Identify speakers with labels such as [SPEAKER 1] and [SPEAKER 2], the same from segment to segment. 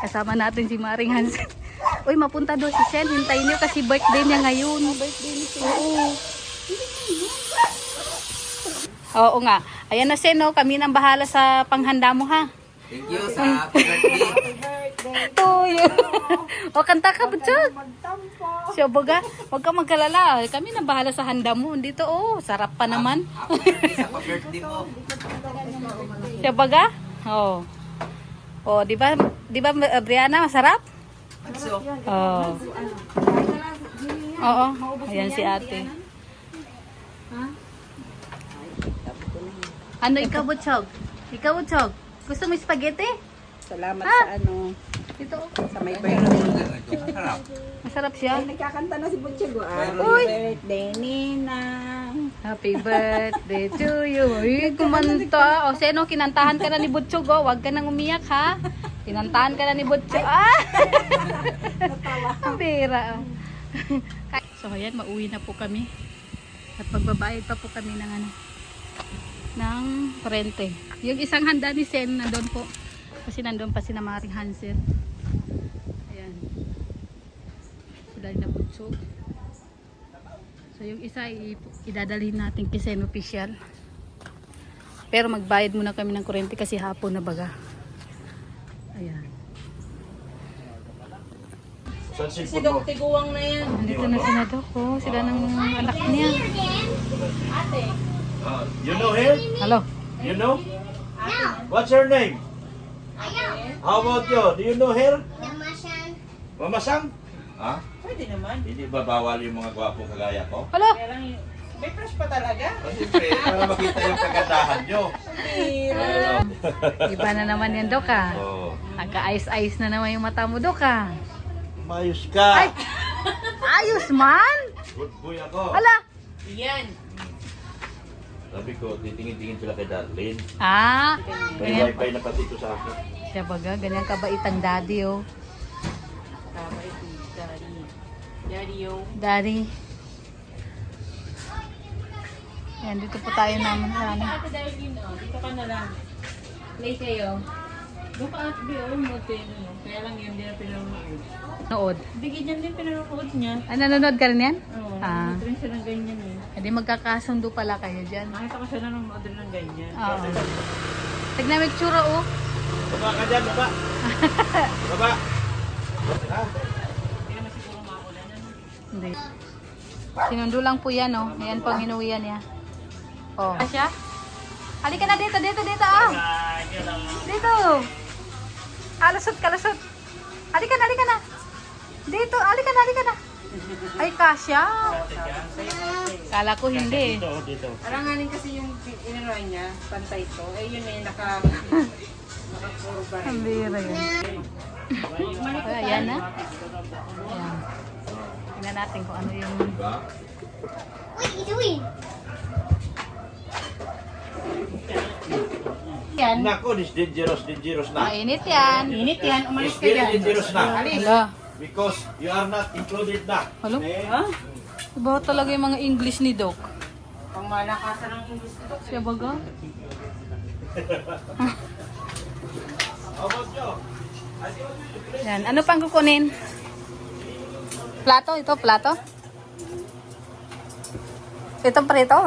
[SPEAKER 1] Kasama natin si Maring Hansen. Uy, mapunta doon si Sen. Hintayin niyo kasi birthday niya ngayon. Birthday ni Sen. Oo. Oo nga. Ayan na Sen, no? Kami nang bahala sa panghanda mo, ha?
[SPEAKER 2] Thank you sa birthday.
[SPEAKER 1] To you. O, kanta ka, Butchog. Siya, baga. Huwag ka magkalala. Kami nang bahala sa handa mo. Dito, oh. Sarap pa naman.
[SPEAKER 2] Happy birthday sa birthday mo.
[SPEAKER 1] Siya, baga? Oo. Oh, di ba Brianna, masarap?
[SPEAKER 2] So,
[SPEAKER 1] Oo. Oo. Ayan si ate. Ano ikaw, Butchog? Ikaw, Butchog? Gusto mo spaghetti?
[SPEAKER 3] Salamat
[SPEAKER 1] Ha?
[SPEAKER 3] sa ano,
[SPEAKER 1] Ito.
[SPEAKER 3] sa may birthday.
[SPEAKER 2] masarap.
[SPEAKER 1] Masarap siya.
[SPEAKER 3] Ay, nagkakanta na si Butchego.
[SPEAKER 1] Uy!
[SPEAKER 3] Birthday, Ninang.
[SPEAKER 1] Happy birthday to you. Uy, kumanta. O, sino, kinantahan ka na ni Butchog, oh. Huwag ka nang umiyak, ha? Kinantahan ka na ni Butchog. Ah! Ang bira, oh. So, ayan, mauwi na po kami. At pagbabayad pa po kami ng ano, ng rente. Yung isang handa ni Sen, nandun po. Kasi nandun pa si na Maring Hansen. Ayan. Sila na Butchog. So yung isa idadalhin natin kay Sen official. Pero magbayad muna kami ng kuryente kasi hapon na baga. Ayan.
[SPEAKER 3] Si Dok Tiguang na yan.
[SPEAKER 1] Nandito na si Nadok, oh. Sila ng anak niya.
[SPEAKER 4] You know him?
[SPEAKER 1] Hello.
[SPEAKER 4] You know? What's her name? How about you? Do you know her? Mama Sang? Ha?
[SPEAKER 3] Pwede naman.
[SPEAKER 4] Hindi ba bawal yung mga gwapong kagaya ko?
[SPEAKER 1] Hello.
[SPEAKER 3] Kaya lang, may fresh pa talaga.
[SPEAKER 4] Siyempre, para makita yung kagandahan nyo.
[SPEAKER 1] Iba na naman yan, Dok, ah.
[SPEAKER 4] Oh,
[SPEAKER 1] Nagka-ice-ice na naman yung mata mo, Dok, ah.
[SPEAKER 4] mayos ka.
[SPEAKER 1] Ay! Ayos man!
[SPEAKER 4] Good boy ako.
[SPEAKER 1] Hala!
[SPEAKER 3] Yan.
[SPEAKER 4] Sabi ko, titingin-tingin sila kay Darlene.
[SPEAKER 1] Ah!
[SPEAKER 4] May
[SPEAKER 1] Ganyan.
[SPEAKER 4] wifi na pati ko sa akin.
[SPEAKER 1] Siya baga, ganyan kabait ang daddy, oh.
[SPEAKER 3] Kabay, Daddy. Daddy, yo.
[SPEAKER 1] Daddy. Yan, dito po tayo naman sa ano.
[SPEAKER 3] Ate Darlene, oh, dito ka na lang.
[SPEAKER 1] Play kayo.
[SPEAKER 3] Doon ka at B.O. mo, kaya lang yun din na pinanonood.
[SPEAKER 1] Nood.
[SPEAKER 3] Bigyan niya din pinanonood niya.
[SPEAKER 1] Ah, nanonood ka rin yan?
[SPEAKER 3] Oo,
[SPEAKER 1] Ah.
[SPEAKER 3] nanonood rin siya ng ganyan eh.
[SPEAKER 1] Hindi magkakasundo pala kayo dyan.
[SPEAKER 3] Nakita ko siya nanonood rin ng ganyan.
[SPEAKER 1] Oo. Tignan mo yung tsura, oh.
[SPEAKER 4] Baba ka dyan, baba. Baba. Ha?
[SPEAKER 3] Hindi naman siguro maulan ano.
[SPEAKER 1] Hindi. Sinundo lang po yan, oh. Ayan pang hinuwian niya. Oh. Asya? Halika na dito, ah. Dito. Alusot ka, lusot. Halika na. Dito, halika na. Ay, kasya. Kala ko hindi.
[SPEAKER 4] Dito.
[SPEAKER 3] Aranganin kasi yung iniroy niya, pantay to. Eh yun eh, naka-kurba
[SPEAKER 1] Ang
[SPEAKER 3] rin.
[SPEAKER 1] bira yun. Ayan na. Ayan. Tingnan natin kung ano yung... Yan.
[SPEAKER 4] Nako, this dangerous na.
[SPEAKER 1] Mainit yan.
[SPEAKER 3] Init yan, umalis
[SPEAKER 4] It's
[SPEAKER 3] ka
[SPEAKER 4] very
[SPEAKER 3] dyan.
[SPEAKER 4] dangerous na.
[SPEAKER 1] Hala.
[SPEAKER 4] Because you are not included na.
[SPEAKER 1] Halo?
[SPEAKER 3] Ha?
[SPEAKER 1] Iba talaga yung mga English ni Doc.
[SPEAKER 3] Pang malakasan ng English nito.
[SPEAKER 1] Siya baga?
[SPEAKER 4] How about you?
[SPEAKER 1] Yan. Ano pang kukunin? Plato? Ito, plato? Itong prito?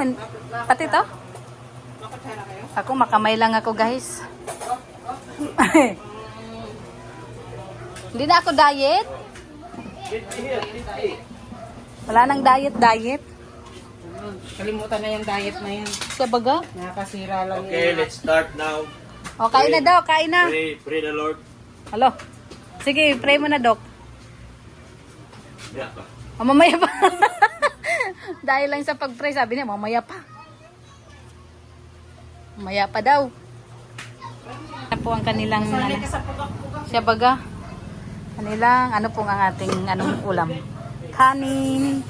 [SPEAKER 1] Pati ito?
[SPEAKER 3] Makatsara kayo?
[SPEAKER 1] Ako, makamay lang ako, guys. Hindi na ako diet. Wala nang diet.
[SPEAKER 3] Kalimutan na yung diet na yan.
[SPEAKER 1] Siya baga?
[SPEAKER 3] Nakakasira lang
[SPEAKER 4] Okay, let's start now.
[SPEAKER 1] O, kain na daw, kain na.
[SPEAKER 4] Pray the Lord.
[SPEAKER 1] Halo. Sige, pray mo na, Doc.
[SPEAKER 4] Yeah.
[SPEAKER 1] O, mamaya pa. Dahil lang sa pag-pray, sabi niya, mamaya pa. Mamaya pa daw. Ano po ang kanilang, ano, siya baga? Kanilang, ano po ang ating, anong ulam? Kanin.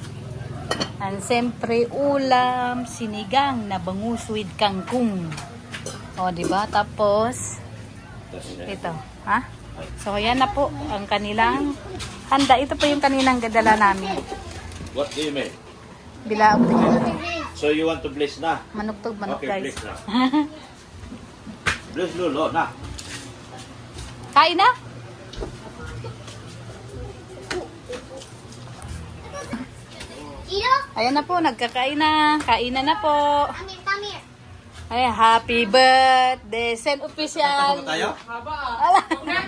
[SPEAKER 1] And siyempre, ulam, sinigang na bangus with kangkong. O, diba? Tapos, ito. Ha? So, yan na po ang kanilang handa. Ito po yung kaninang gadala namin.
[SPEAKER 4] What do you mean?
[SPEAKER 1] Bilaog.
[SPEAKER 4] So you want to bless na?
[SPEAKER 1] Manugtog, manok,
[SPEAKER 4] Okay,
[SPEAKER 1] guys.
[SPEAKER 4] bless na. Bless Lolo na.
[SPEAKER 1] Kain na? Ayan na po, nagkakain na. Kainan na po. Ay, happy birthday. Send official.
[SPEAKER 4] Ano tayo?
[SPEAKER 3] Haba ah.
[SPEAKER 1] Wala.
[SPEAKER 3] Wag na.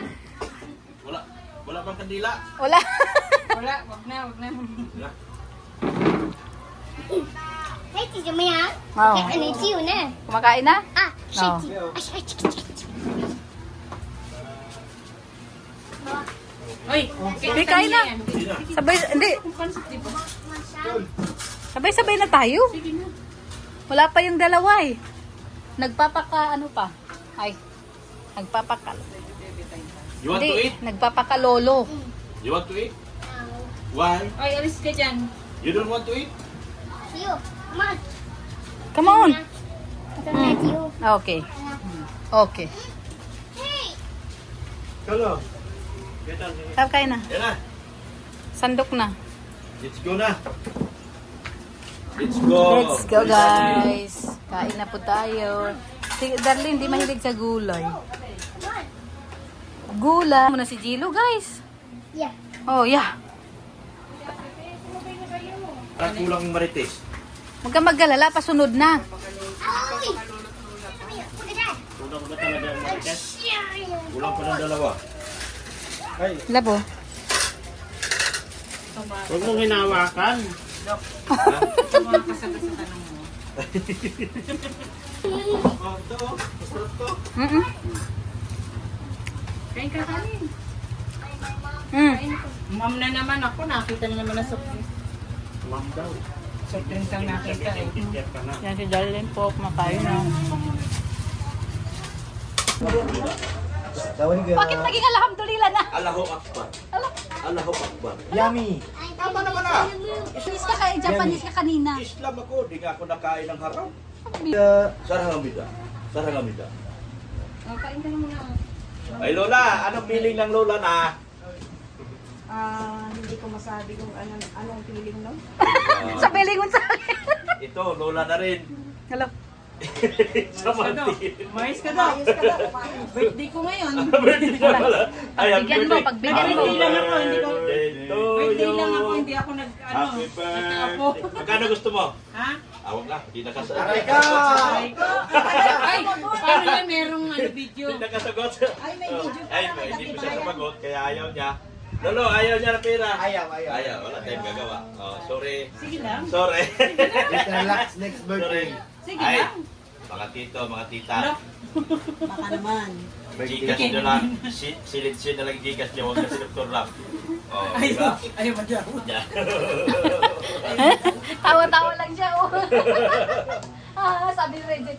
[SPEAKER 4] Wala bang kandila?
[SPEAKER 1] Wala.
[SPEAKER 3] Wala, wag na, wag na.
[SPEAKER 4] Wala.
[SPEAKER 1] Oh. Kumakain na? No.
[SPEAKER 3] Oy,
[SPEAKER 1] Hindi, kain na.
[SPEAKER 4] Hindi na.
[SPEAKER 1] Sabay, hindi.
[SPEAKER 3] Pansit, di ba?
[SPEAKER 1] Sabay-sabay na tayo.
[SPEAKER 3] Sige na.
[SPEAKER 1] Wala pa yung dalawa eh. Nagpapaka, ano pa? Ay, nagpapaka.
[SPEAKER 4] You want to
[SPEAKER 1] Hindi,
[SPEAKER 4] eat?
[SPEAKER 1] nagpapaka lolo.
[SPEAKER 4] You want to eat? Why?
[SPEAKER 3] Oy, alis ka dyan.
[SPEAKER 4] You don't want to eat?
[SPEAKER 1] Come on. Okay. Okay.
[SPEAKER 4] Hello. Get on.
[SPEAKER 1] Tap kain na.
[SPEAKER 4] Yan na.
[SPEAKER 1] Sandok na.
[SPEAKER 4] Let's go na. Let's go.
[SPEAKER 1] Let's go guys. Kain na po tayo. Si Darlene, di mahilig sa gulay. Gulay. Muna si Jilo guys. Oh, yeah.
[SPEAKER 4] Parang kulang yung marites.
[SPEAKER 1] Huwag kang maggalala, pasunod na.
[SPEAKER 4] Kulang ba talaga yung marites? Kulang pa ng dalawa. Ay,
[SPEAKER 1] Labo.
[SPEAKER 4] huwag mong hinawakan.
[SPEAKER 3] Mga kasagot sa tanong mo.
[SPEAKER 4] Oh, ito oh. Masarap to.
[SPEAKER 1] Mm-mm.
[SPEAKER 3] Kain ka kanin.
[SPEAKER 1] Mm.
[SPEAKER 3] Ma'am na naman ako, nakita na naman na sa
[SPEAKER 4] Ma'am daw.
[SPEAKER 3] soft drinks ang nakita eh.
[SPEAKER 4] Kikit ka na.
[SPEAKER 1] Yan si Darlene po, kumakain na. Bakit naging alhamdulillah na?
[SPEAKER 4] Allahu Akbar. Allahu Akbar.
[SPEAKER 5] Yummy!
[SPEAKER 4] Tama naman ah.
[SPEAKER 1] Japanese ka kay Japanese ka kanina.
[SPEAKER 4] Islam ako, di nga ako nakain ng haram. Sarhangamida. Sarhangamida.
[SPEAKER 3] Oh, kain ka na muna.
[SPEAKER 4] Ay Lola, anong feeling ng Lola na?
[SPEAKER 6] Hindi ko masabi kung anong feeling nun.
[SPEAKER 1] Sa pilingon sa akin.
[SPEAKER 4] Ito, Lola na rin.
[SPEAKER 1] Hello.
[SPEAKER 4] Sa Martin.
[SPEAKER 3] Mais ka daw.
[SPEAKER 6] Ayos ka daw, kumain.
[SPEAKER 3] Birthday ko ngayon.
[SPEAKER 4] Birthday na pala. Ay, happy
[SPEAKER 1] Pagbigyan mo,
[SPEAKER 4] birthday.
[SPEAKER 1] pagbigyan mo.
[SPEAKER 4] Happy
[SPEAKER 3] lang ako, hindi ko-
[SPEAKER 4] birthday to
[SPEAKER 3] Birthday
[SPEAKER 4] you.
[SPEAKER 3] lang ako, hindi ako
[SPEAKER 4] Happy
[SPEAKER 3] nagtaapo.
[SPEAKER 4] birthday. Magkano gusto mo?
[SPEAKER 3] Ha?
[SPEAKER 4] Awag na, hindi nakasagot.
[SPEAKER 5] Aray ka!
[SPEAKER 3] Ay, paano yan merong video?
[SPEAKER 4] Hindi nakasagot.
[SPEAKER 6] Ay, may video pa
[SPEAKER 4] Ay,
[SPEAKER 6] naman,
[SPEAKER 4] hindi ko siya
[SPEAKER 6] natibayan.
[SPEAKER 4] sumagot, kaya ayaw niya. Lolo, ayaw niya ng pera.
[SPEAKER 5] Ayaw.
[SPEAKER 4] Ayaw, wala tayong gagawa. Oh, sorry.
[SPEAKER 3] Sige lang.
[SPEAKER 4] Sorry.
[SPEAKER 5] Relax next birthday.
[SPEAKER 3] Sige
[SPEAKER 4] Ay,
[SPEAKER 3] lang.
[SPEAKER 4] mga tito, mga tita.
[SPEAKER 3] Ano?
[SPEAKER 6] Baka naman.
[SPEAKER 4] Gigas nyo lang. Silid-silid na lang gigas nyo. Huwag na si Dr. Ram. Oh,
[SPEAKER 3] Ay,
[SPEAKER 4] diba?
[SPEAKER 3] ayaw madyaw.
[SPEAKER 4] Yeah.
[SPEAKER 1] Tawa-tawa lang siya. Oh. Sabi ni Reggie.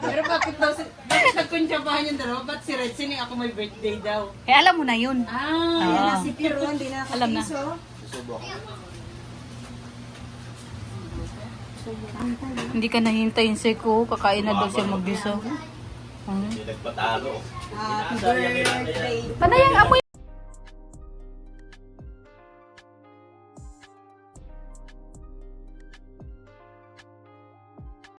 [SPEAKER 3] Pero bakit daw, bakit nagkuntsabahan yung dalawa? Ba't si Red Sini ako may birthday daw?
[SPEAKER 1] Eh, alam mo na yun.
[SPEAKER 6] Yan
[SPEAKER 1] Ah.
[SPEAKER 6] na si Piro, hindi na
[SPEAKER 1] Alam na.
[SPEAKER 6] kapiso.
[SPEAKER 1] Hindi ka nahintayin si ko. Kakain na daw siya mag-isa.
[SPEAKER 4] Hindi nagpatalo.
[SPEAKER 6] Happy birthday.
[SPEAKER 1] Panay ang amoy